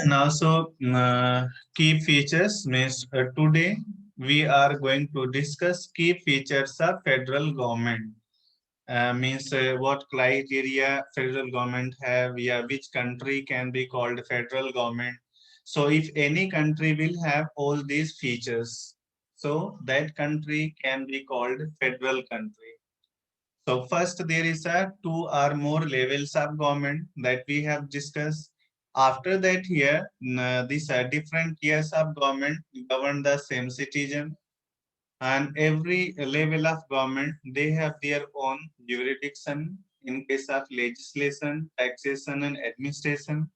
Now, so key features means today we are going to discuss key features of federal government. Means what criteria federal government have, yeah, which country can be called federal government. So if any country will have all these features, so that country can be called federal country. So first there is a two or more levels of government that we have discussed. After that here, these are different tiers of government govern the same citizen, and every level of government they have their own jurisdiction in case of legislation, taxation and administration.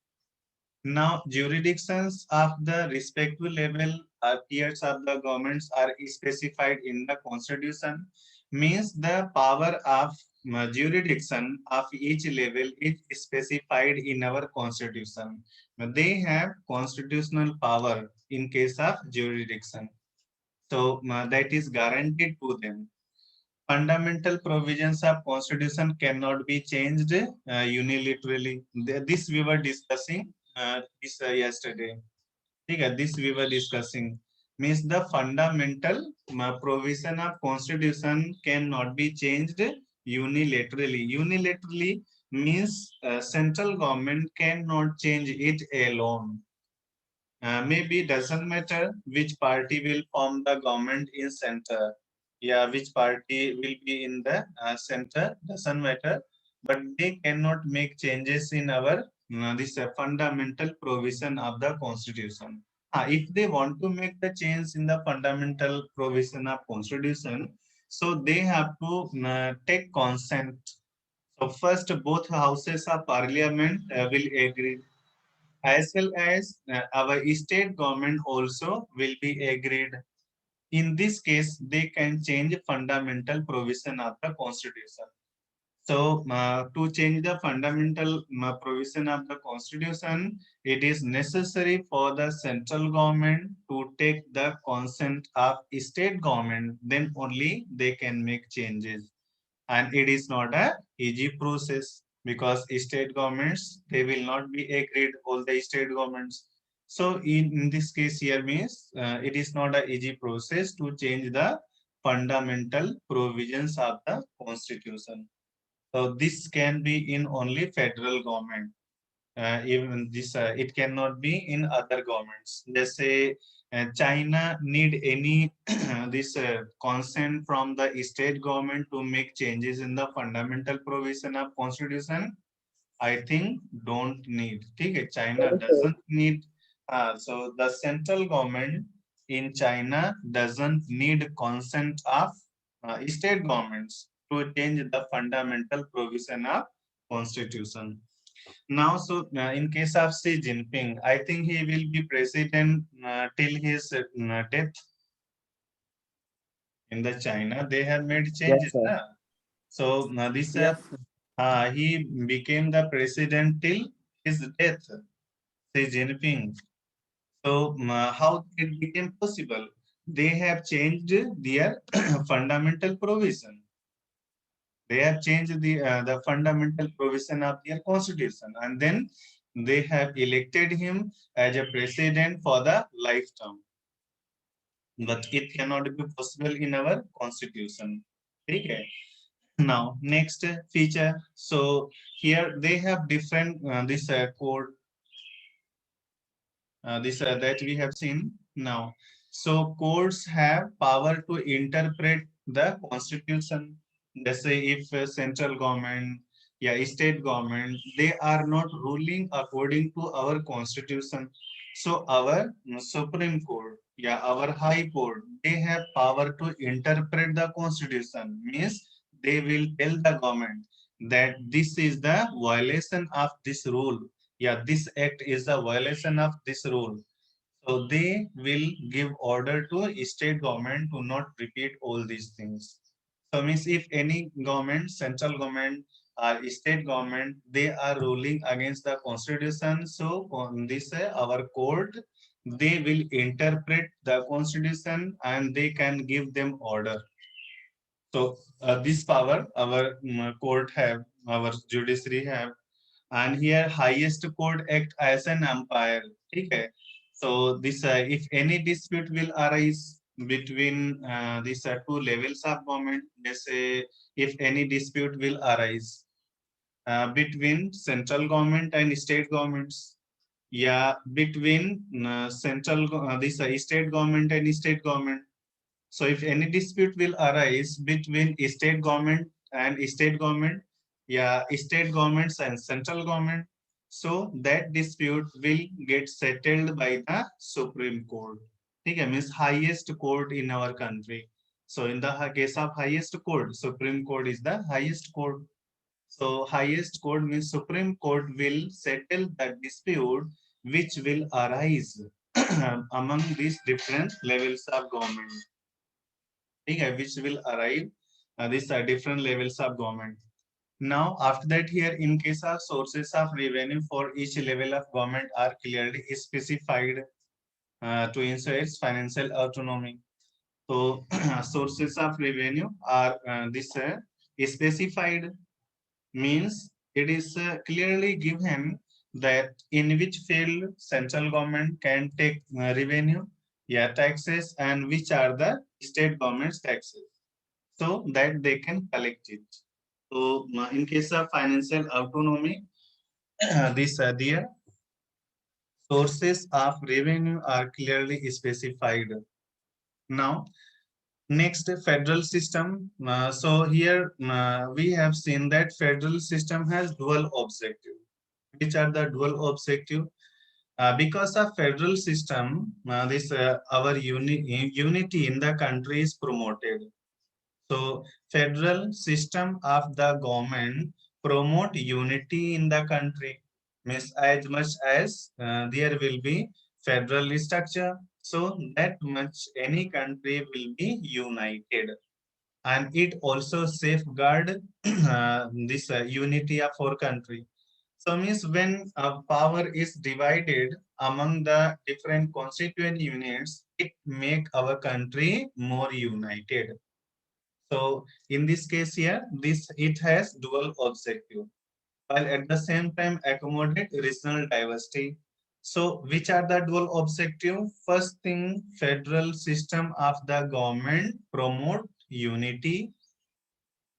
Now jurisdictions of the respective level or tiers of the governments are specified in the constitution, means the power of jurisdiction of each level is specified in our constitution. They have constitutional power in case of jurisdiction, so that is guaranteed to them. Fundamental provisions of constitution cannot be changed unilaterally. This we were discussing this yesterday. Okay, this we were discussing means the fundamental provision of constitution cannot be changed unilaterally. Unilaterally means central government cannot change it alone. Maybe doesn't matter which party will form the government in center. Yeah, which party will be in the center doesn't matter, but they cannot make changes in our this fundamental provision of the constitution. If they want to make the change in the fundamental provision of constitution, so they have to take consent. So first, both houses of parliament will agree, as well as our state government also will be agreed. In this case, they can change fundamental provision of the constitution. So, to change the fundamental provision of the constitution, it is necessary for the central government to take the consent of state government. Then only they can make changes, and it is not a easy process because state governments they will not be agreed all the state governments. So in this case here means it is not a easy process to change the fundamental provisions of the constitution. So this can be in only federal government. Even this it cannot be in other governments. Let's say China need any this consent from the state government to make changes in the fundamental provision of constitution. I think don't need. Okay, China Okay. doesn't need. So the central government in China doesn't need consent of state governments to change the fundamental provision of constitution. Now, so in case of Xi Jinping, I think he will be president till his death in the China. They have made Yes, changes. sir. Na? So this Yes, he became the president till his death, Xi Jinping. So how it became possible? They have changed their fundamental provision. They have changed the fundamental provision of their constitution, and then they have elected him as a president for the lifetime. But it cannot be possible in our constitution. Okay. Now, next feature. So here they have different this code this that we have seen now. So courts have power to interpret the constitution. Let's say if central government, yeah, state government, they are not ruling according to our constitution. So our Supreme Court, yeah, our High Court, they have power to interpret the constitution. Means they will tell the government that this is the violation of this rule, yeah, this act is a violation of this rule. So they will give order to state government to not repeat all these things. So means if any government, central government or state government, they are ruling against the constitution, so on this our court, they will interpret the constitution and they can give them order. So this power our court have, our judiciary have. and here highest court act as an umpire. Okay, so this if any dispute will arise between these two levels of government, they say if any dispute will arise between central government and state governments, yeah, between this state government and state government. So if any dispute will arise between state government and state government, yeah, state governments and central government, so that dispute will get settled by the Supreme Court. Okay, means highest court in our country. So in the case of highest court, Supreme Court is the highest court. So highest court means Supreme Court will settle the dispute which will arise among these different levels of government. Okay, which will arrive these are different levels of government. Now, after that, here in case of sources of revenue for each level of government are clearly specified to ensure its financial autonomy. So, sources of revenue are this specified, means it is clearly given that in which field central government can take revenue, yeah, taxes, and which are the state government's taxes, so that they can collect it. So, in case of financial autonomy, this their sources of revenue are clearly specified. Now, next, federal system. So here we have seen that federal system has dual objective. Which are the dual objective? Because of federal system, this our unity in the country is promoted. So federal system of the government promote unity in the country. Means as much as there will be federal structure, so that much any country will be united. And it also safeguard this unity of our country. So means when power is divided among the different constituent units, it make our country more united. So in this case here, this it has dual objective, while at the same time accommodate regional diversity. So which are the dual objective? First thing, federal system of the government promote unity,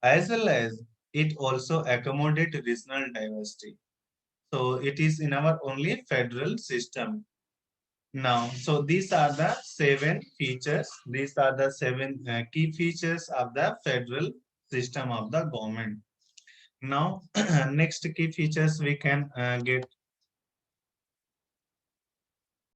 as well as it also accommodate regional diversity. So it is in our only federal system. Now, so these are the 7 features. These are the 7 key features of the federal system of the government. Now, next key features we can get